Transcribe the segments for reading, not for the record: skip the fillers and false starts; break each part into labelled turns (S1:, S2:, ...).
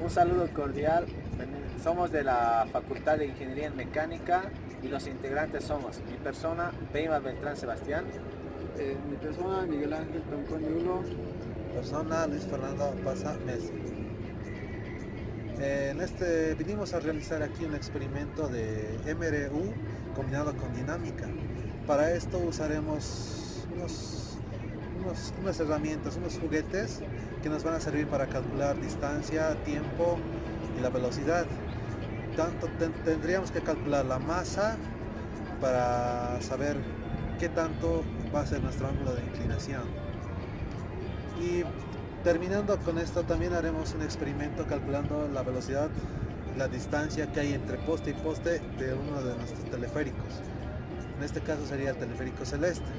S1: Un saludo cordial. Somos de la Facultad de Ingeniería en Mecánica y los integrantes somos mi persona, Weimar Beltrán Sebastián.
S2: Mi persona, Miguel Ángel Tonconiulo.
S3: Persona, Luis Fernando Pasa Messi. Vinimos a realizar aquí un experimento de MRU combinado con dinámica. Para esto usaremos unas herramientas, unos juguetes que nos van a servir para calcular distancia, tiempo y la velocidad. Tendríamos que calcular la masa para saber qué tanto va a ser nuestro ángulo de inclinación. Y terminando con esto, también haremos un experimento calculando la velocidad, la distancia que hay entre poste y poste de uno de nuestros teleféricos. En este caso sería el teleférico celeste.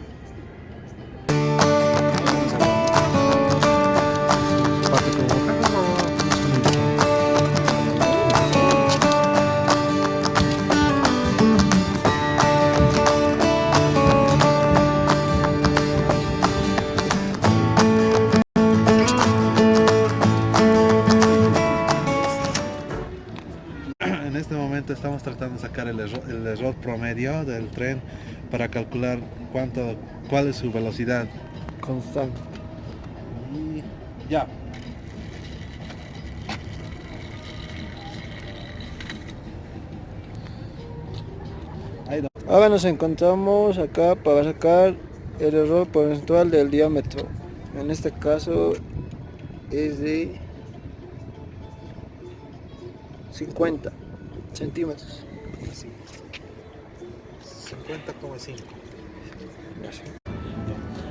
S3: En este momento estamos tratando de sacar el error promedio del tren para calcular cuál es su velocidad
S2: Constante.
S3: y ya.
S2: Ahora nos encontramos acá para sacar el error porcentual del diámetro. En este caso es de 50 centímetros.
S3: 50,5.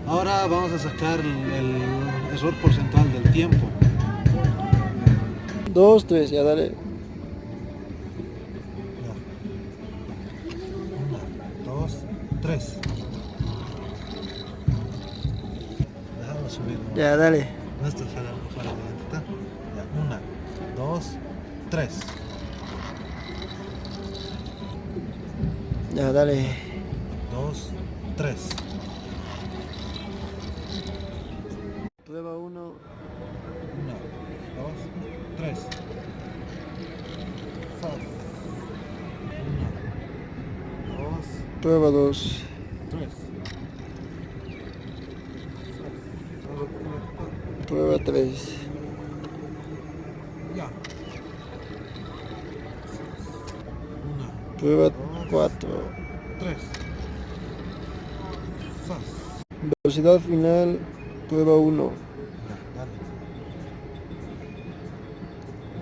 S3: Ahora vamos a sacar el error porcentual del tiempo.
S2: 2, 3, ya dale.
S3: 1, 2, 3. Déjalo subir.
S2: Ya dale.
S3: No estás fuera de lenta. Ya, 1, 2, 3.
S2: Ya dale.
S3: 2, 3.
S2: Prueba 1.
S3: 1, 2, 3. 1, 2,
S2: Prueba 2.
S3: 3.
S2: Prueba 3.
S3: Ya. 1,
S2: Prueba
S3: 2,
S2: 4.
S3: 3.
S2: Velocidad final. Prueba 1.
S3: Ya, dale.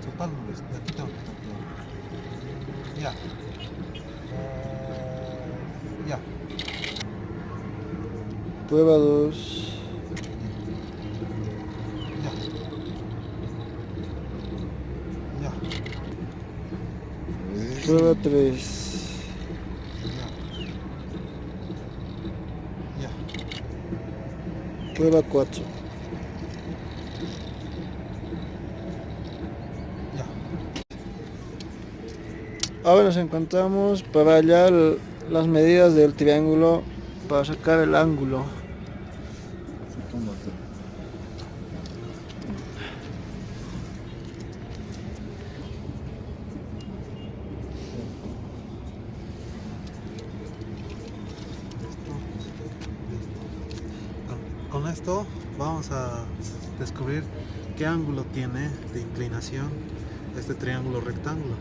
S3: Soltalo, Luis. De aquí tengo que calcular. Ya. Ya.
S2: Prueba 2.
S3: Ya. Ya.
S2: Prueba 3.
S3: Ya.
S2: Prueba 4.
S3: Ya.
S2: Ahora nos encontramos para hallar las medidas del triángulo para sacar el ángulo.
S3: Con esto vamos a descubrir qué ángulo tiene de inclinación este triángulo rectángulo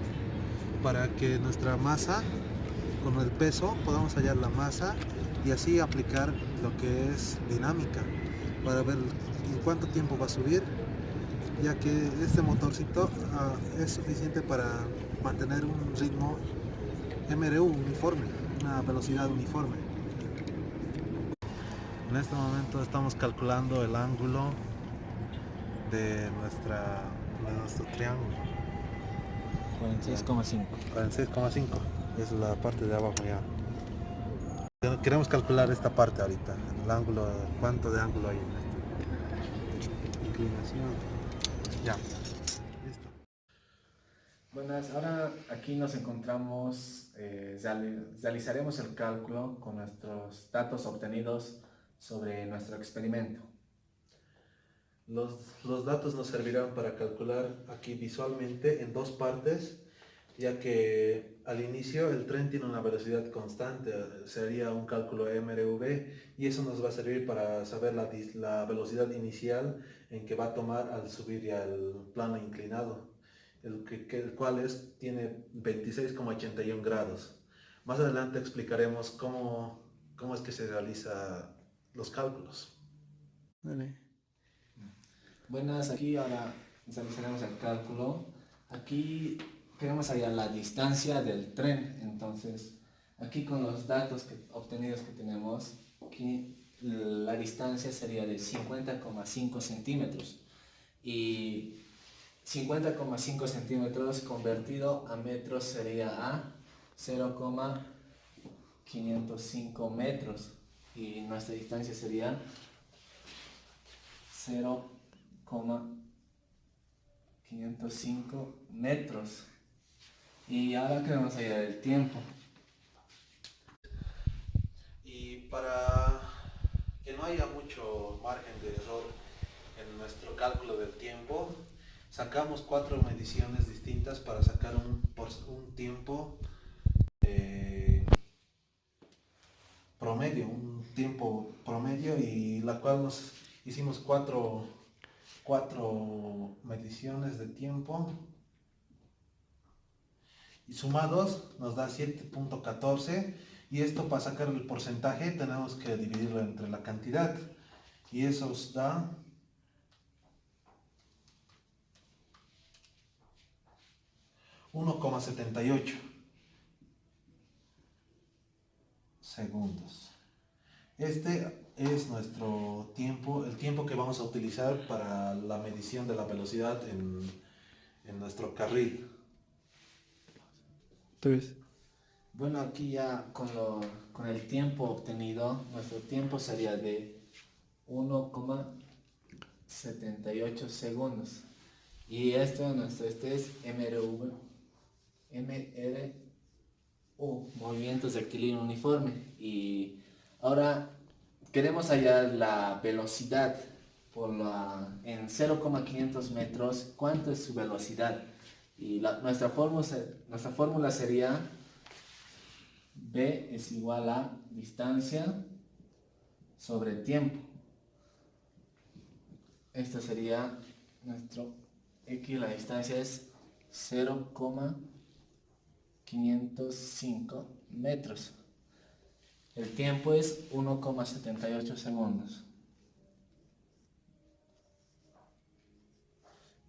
S3: para que nuestra masa con el peso podamos hallar la masa y así aplicar lo que es dinámica para ver en cuánto tiempo va a subir, ya que este motorcito es suficiente para mantener un ritmo MRU uniforme, una velocidad uniforme. En este momento estamos calculando el ángulo de nuestro triángulo.
S1: 46,5.
S3: 46,5 es la parte de abajo ya. Queremos calcular esta parte ahorita, el ángulo, cuánto de ángulo hay en esta inclinación. Ya, listo.
S1: Buenas, ahora aquí nos encontramos, realizaremos el cálculo con nuestros datos obtenidos sobre nuestro experimento.
S3: Los datos nos servirán para calcular aquí visualmente en dos partes, ya que al inicio el tren tiene una velocidad constante, sería un cálculo MRV, y eso nos va a servir para saber la velocidad inicial en que va a tomar al subir ya al plano inclinado, el cual tiene 26,81 grados. Más adelante explicaremos cómo es que se realiza los cálculos.
S2: Vale.
S4: Buenas, aquí ahora realizaremos el cálculo. Aquí queremos hallar la distancia del tren, entonces aquí con los datos obtenidos que tenemos, aquí la distancia sería de 50,5 centímetros y 50,5 centímetros convertido a metros sería a 0,505 metros y nuestra distancia sería 0,505 metros. Y ahora queremos hallar el tiempo.
S3: Y para que no haya mucho margen de error en nuestro cálculo del tiempo, sacamos 4 mediciones distintas para sacar un tiempo promedio, y la cual nos hicimos cuatro mediciones de tiempo y sumados nos da 7,14, y esto para sacar el porcentaje tenemos que dividirlo entre la cantidad y eso os da 1,78 segundos. Este es nuestro tiempo, el tiempo que vamos a utilizar para la medición de la velocidad en nuestro carril.
S2: 3.
S4: Bueno, aquí ya con el tiempo obtenido, nuestro tiempo sería de 1,78 segundos. Y este es MRU, movimientos rectilíneo uniforme. Y ahora queremos hallar la velocidad en 0,500 metros. ¿Cuánto es su velocidad? Y nuestra fórmula sería V es igual a distancia sobre tiempo. Esto sería nuestro X, la distancia es 0,505 metros. El tiempo es 1,78 segundos.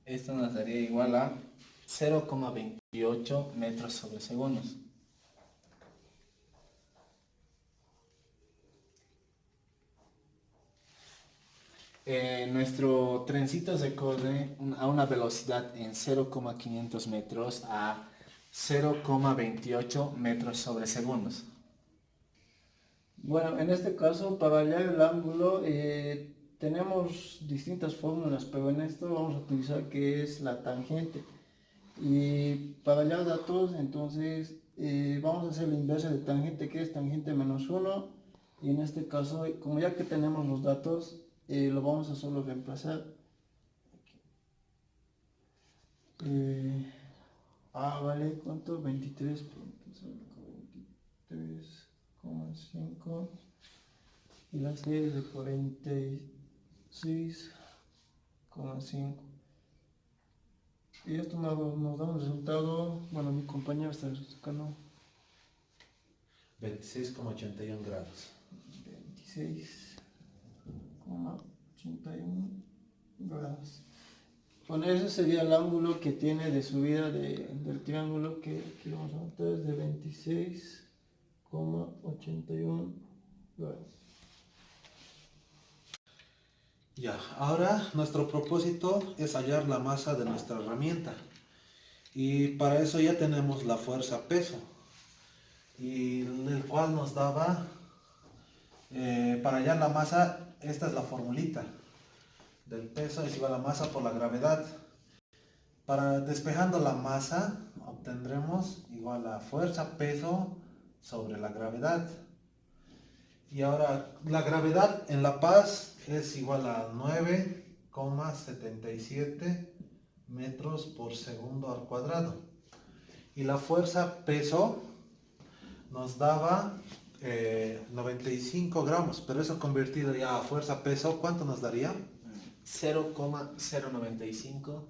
S4: Esto nos daría igual a 0,28 metros sobre segundos. Nuestro trencito se corre a una velocidad en 0,500 metros a 0,28 metros sobre segundos.
S2: Bueno, en este caso, para hallar el ángulo, tenemos distintas fórmulas, pero en esto vamos a utilizar que es la tangente. Y para hallar datos, entonces, vamos a hacer la inversa de tangente, que es tangente menos 1. Y en este caso, como ya que tenemos los datos, lo vamos a solo reemplazar. Vale, ¿cuánto? 23,5 y la C es de 46,5. Y esto nos da un resultado, bueno, mi compañero está sacando
S3: 26,81 grados.
S2: 26,81 grados. Bueno, ese sería el ángulo que tiene de subida del triángulo que aquí vamos a notar, es de 26,81 grados.
S3: Ya, ahora nuestro propósito es hallar la masa de nuestra herramienta. Y para eso ya tenemos la fuerza peso. Y el cual nos daba, para hallar la masa, esta es la formulita. Del peso es igual a la masa por la gravedad. Para despejando la masa, obtendremos igual a fuerza peso sobre la gravedad. Y ahora la gravedad en La Paz es igual a 9 0,77 metros por segundo al cuadrado. Y la fuerza peso nos daba 95 gramos, pero eso convertido ya a fuerza peso, ¿cuánto nos daría?
S4: 0,095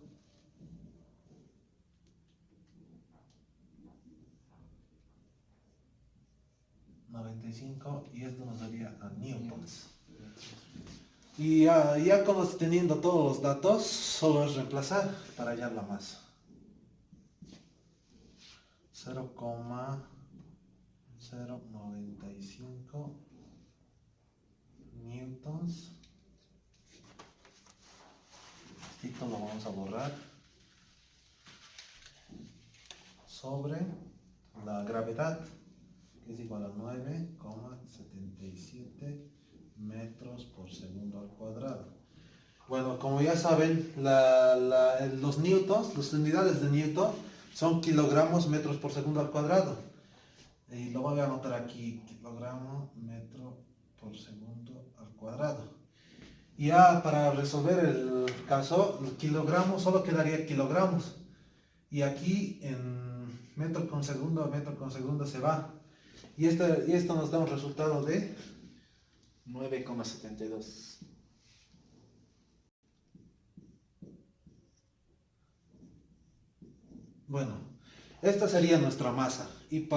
S3: 95, y esto nos daría a newtons. Y ya teniendo todos los datos, solo es reemplazar para hallar la masa. 0,095 newtons. Esto lo vamos a borrar sobre la gravedad, que es igual a 9,77 metros por segundo al cuadrado. Bueno, como ya saben, los newtons, las unidades de newton, son kilogramos metros por segundo al cuadrado. Y lo voy a anotar aquí, kilogramo metro por segundo al cuadrado. Y ya para resolver el caso, el kilogramo solo quedaría kilogramos. Y aquí en metro con segundo se va. Y esto nos da un resultado de
S4: 9,72.
S3: Bueno, esta sería nuestra masa. Y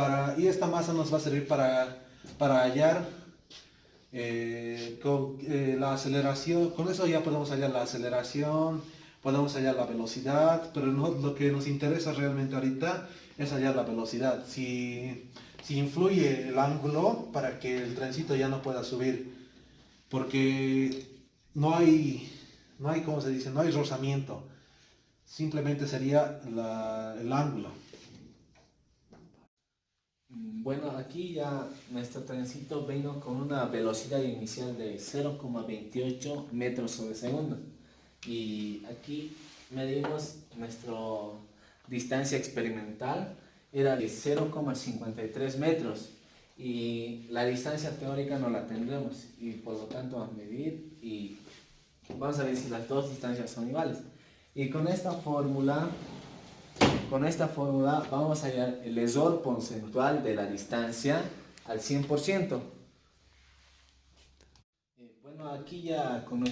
S3: esta masa nos va a servir para hallar la aceleración. Con eso ya podemos hallar la aceleración, podemos hallar la velocidad, pero lo que nos interesa realmente ahorita es hallar la velocidad. Si influye el ángulo para que el trencito ya no pueda subir, porque no hay, ¿cómo se dice? No hay rozamiento, simplemente sería el ángulo.
S4: Bueno, aquí ya nuestro trencito vino con una velocidad inicial de 0,28 metros sobre segundo. Y aquí medimos nuestra distancia experimental, era de 0,53 metros. Y la distancia teórica no la tendremos. Y por lo tanto vamos a medir y vamos a ver si las dos distancias son iguales. Y con esta fórmula vamos a hallar el error porcentual de la distancia al 100%. Bueno, aquí ya con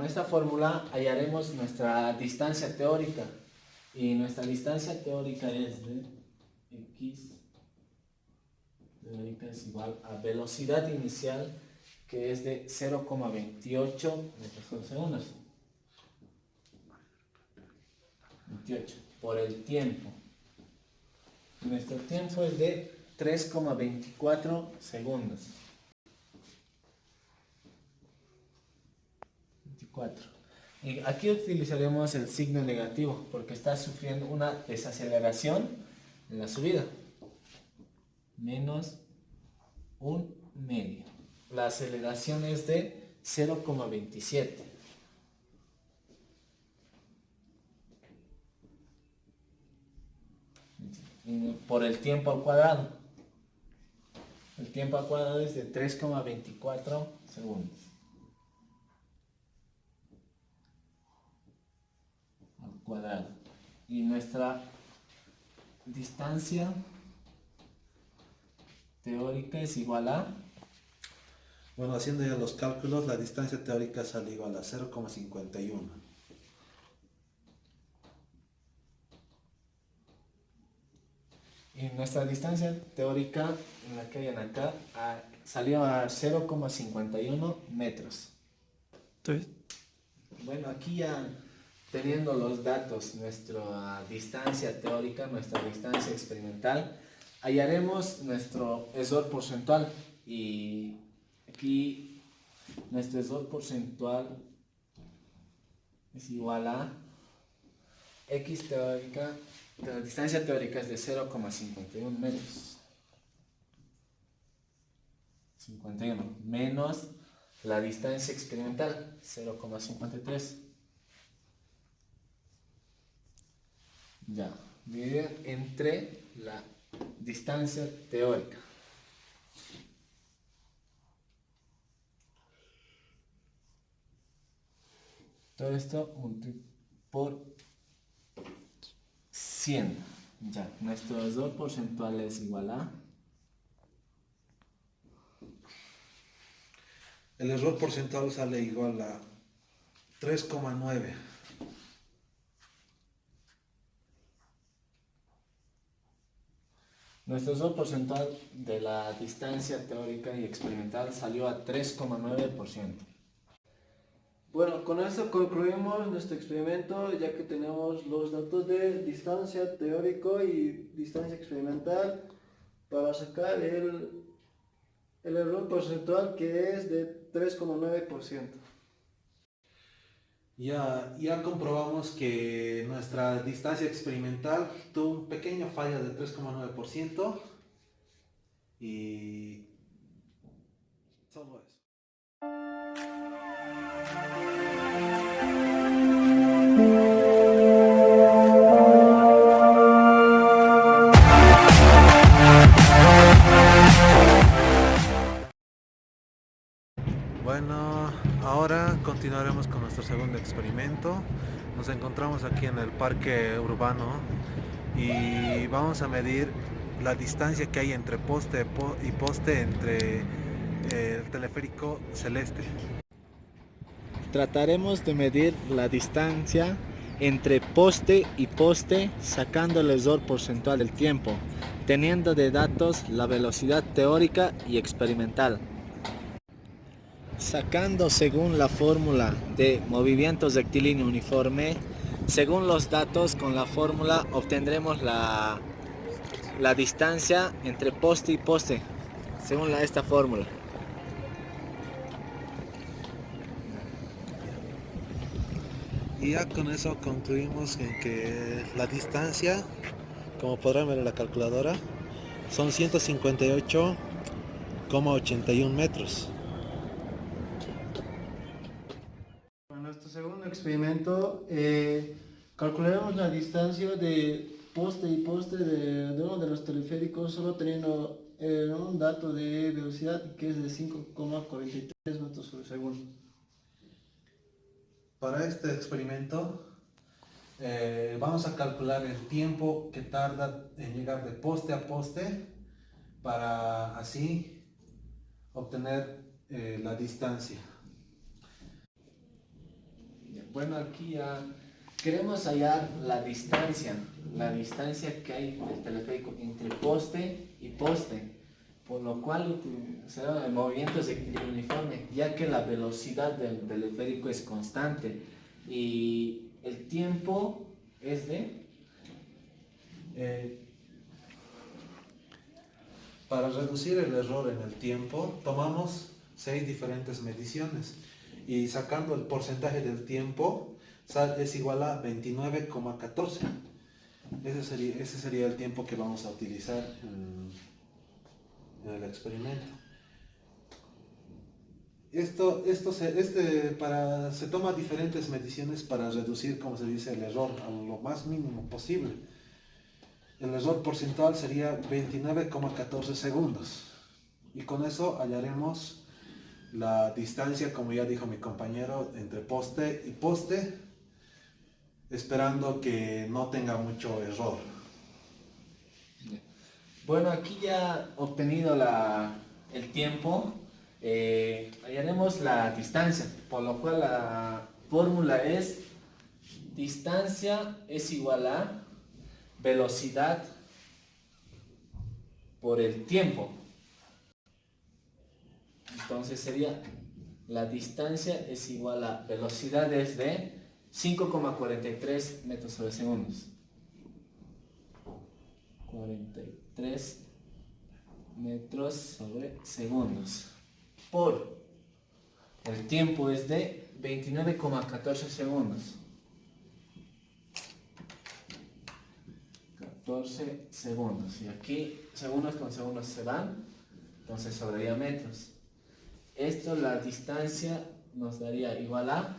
S4: esta fórmula hallaremos nuestra distancia teórica. Y nuestra distancia teórica es de x teórica es igual a velocidad inicial, que es de 0,28 metros por segundo. 28 por el tiempo. Nuestro tiempo es de 3,24 segundos. 24. Y aquí utilizaremos el signo negativo porque está sufriendo una desaceleración en la subida. Menos un medio. La aceleración es de 0,27. Por el tiempo al cuadrado. El tiempo al cuadrado es de 3,24 segundos. Al cuadrado. Y nuestra distancia teórica es igual a...
S3: Bueno, haciendo ya los cálculos, la distancia teórica sale igual a 0,51.
S4: Y nuestra distancia teórica, en la que hayan acá, salió a 0,51 metros.
S2: Entonces,
S4: Bueno, aquí ya teniendo los datos, nuestra distancia teórica, nuestra distancia experimental, hallaremos nuestro error porcentual. Y aquí nuestro error porcentual es igual a x teórica. La distancia teórica es de 0,51 metros. 51 menos la distancia experimental, 0,53. Ya, dividido entre la distancia teórica. Todo esto por 100. Ya, nuestro error porcentual es igual a...
S3: El error porcentual sale igual a 3,9.
S4: Nuestro error porcentual de la distancia teórica y experimental salió a 3,9%.
S2: Bueno, con esto concluimos nuestro experimento, ya que tenemos los datos de distancia teórico y distancia experimental para sacar el error porcentual, que es de 3,9%.
S3: Ya comprobamos que nuestra distancia experimental tuvo un pequeño fallo de 3,9% y solo eso. Bueno, ahora continuaremos con nuestro segundo experimento. Nos encontramos aquí en el parque urbano y vamos a medir la distancia que hay entre poste y poste entre el teleférico celeste.
S4: Trataremos de medir la distancia entre poste y poste sacando el error porcentual del tiempo, teniendo de datos la velocidad teórica y experimental. Sacando según la fórmula de movimiento rectilíneo uniforme, según los datos con la fórmula obtendremos la distancia entre poste y poste, según esta fórmula.
S3: Y ya con eso concluimos en que la distancia, como podrán ver en la calculadora, son 158,81 metros.
S2: Para nuestro segundo experimento, calcularemos la distancia de poste y poste de uno de los teleféricos, solo teniendo un dato de velocidad que es de 5,43 metros por segundo.
S3: Para este experimento vamos a calcular el tiempo que tarda en llegar de poste a poste para así obtener la distancia.
S4: Bueno, aquí ya queremos hallar la distancia que hay del teleférico entre poste y poste, por lo cual será el movimiento es equilibrio uniforme, ya que la velocidad del teleférico es constante y el tiempo es de...
S3: Para reducir el error en el tiempo, tomamos 6 diferentes mediciones y sacando el porcentaje del tiempo es igual a 29,14. Ese sería el tiempo que vamos a utilizar en el experimento. Se toma diferentes mediciones para reducir, como se dice, el error a lo más mínimo posible. El error porcentual sería 29,14 segundos. Y con eso hallaremos la distancia, como ya dijo mi compañero, entre poste y poste, esperando que no tenga mucho error.
S4: Bueno, aquí ya obtenido el tiempo, hallaremos la distancia, por lo cual la fórmula es distancia es igual a velocidad por el tiempo. Entonces sería la distancia es igual a velocidad de 5,43 metros sobre segundos. 43 metros sobre segundos. Por el tiempo es de 29,14 segundos. 14 segundos. Y aquí segundos con segundos se van, entonces sobraría metros. Esto, la distancia nos daría igual a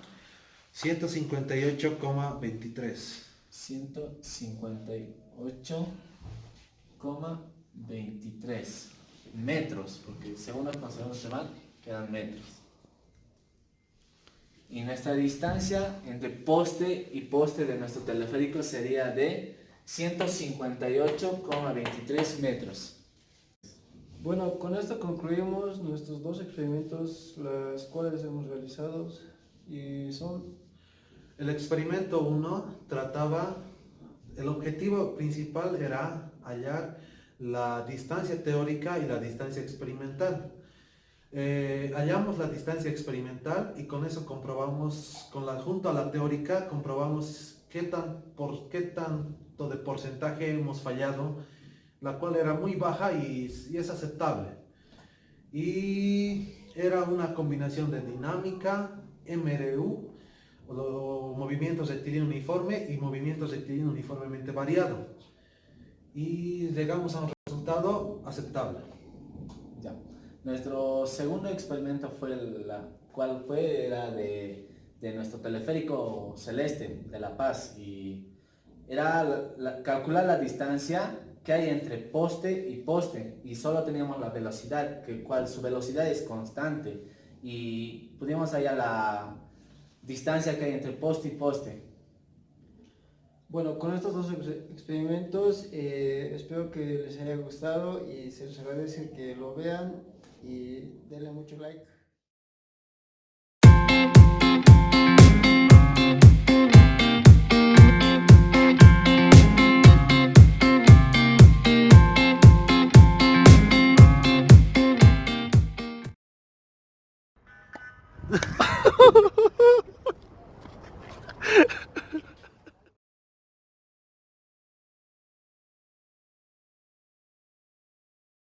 S3: 158,23.
S4: 158,23 metros, porque segundos con segundos se van, quedan metros. Y nuestra distancia entre poste y poste de nuestro teleférico sería de 158,23 metros.
S2: Bueno, con esto concluimos nuestros dos experimentos, los cuales hemos realizado y son...
S3: El experimento 1 trataba, el objetivo principal era hallar la distancia teórica y la distancia experimental. Hallamos la distancia experimental y con eso comprobamos, junto a la teórica, comprobamos qué tanto de porcentaje hemos fallado, la cual era muy baja y es aceptable. Y era una combinación de dinámica, MRU, o movimientos rectilíneo uniforme y movimientos rectilíneo uniformemente variado. Y llegamos a un resultado aceptable.
S4: Ya. Nuestro segundo experimento era de nuestro teleférico celeste de La Paz, y era calcular la distancia que hay entre poste y solo teníamos la velocidad, su velocidad es constante, y pudimos hallar la distancia que hay entre poste y poste.
S2: Bueno, con estos dos experimentos espero que les haya gustado y se les agradece que lo vean y denle mucho like.